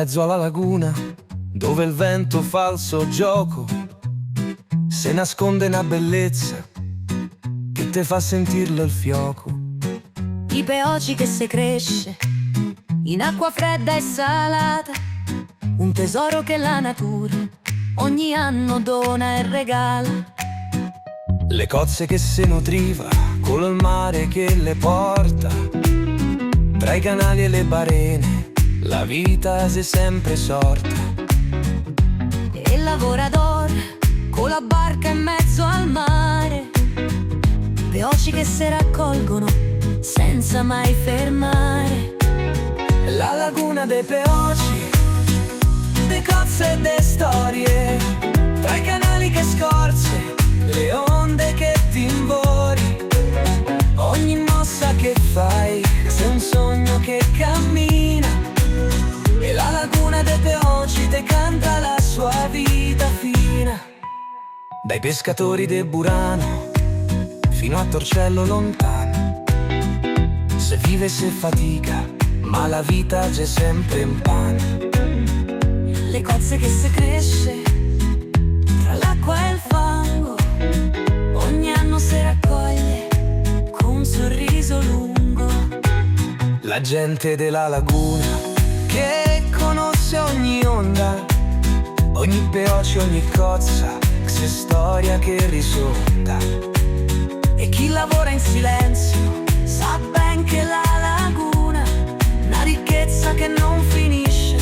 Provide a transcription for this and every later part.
mezzo alla laguna, dove il vento fa il suo gioco, se nasconde una bellezza che te fa sentirlo il fioco. I peoci che se cresce in acqua fredda e salata, un tesoro che la natura ogni anno dona e regala. Le cozze che se nutriva col mare che le porta, tra i canali e le barene la vita si è sempre sorta. E il lavoratore con la barca in mezzo al mare, peoci che se raccolgono senza mai fermare. La laguna dei peoci, de cozze e de storie, tra i canali che scorse, le onde che ti invori. Ogni mossa che fai sei un sogno che cammina, e la laguna dei peoci te canta la sua vita fina. Dai pescatori de Burano fino a Torcello lontano, se vive se fatica, ma la vita c'è sempre in pane. Le cozze che se cresce tra l'acqua e il fango, ogni anno si raccoglie con un sorriso lungo. La gente della laguna che conosce ogni onda, ogni peoce, ogni cozza, c'è storia che risonda. E chi lavora in silenzio sa ben che la laguna è una ricchezza che non finisce,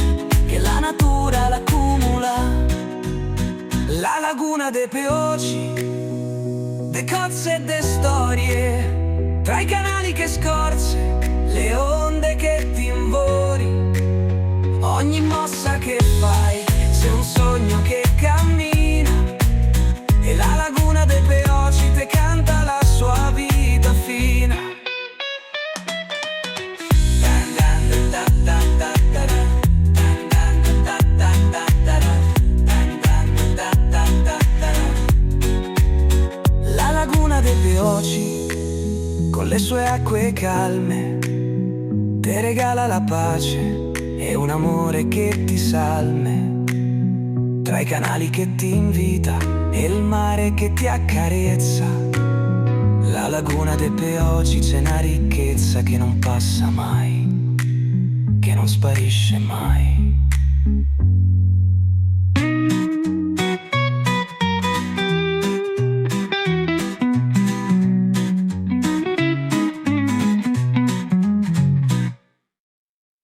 che la natura l'accumula. La laguna dei peoci, de cozze e de storie, tra i canali che scorse, le onde che ti invori. Ogni mossa che fai sei un sogno che cammina, e la laguna dei peoci te canta la sua vita fina. La laguna dei peoci, con le sue acque calme, te regala la pace e un amore che ti salme. Tra i canali che ti invita e il mare che ti accarezza, la laguna dei peoci c'è una ricchezza che non passa mai, che non sparisce mai.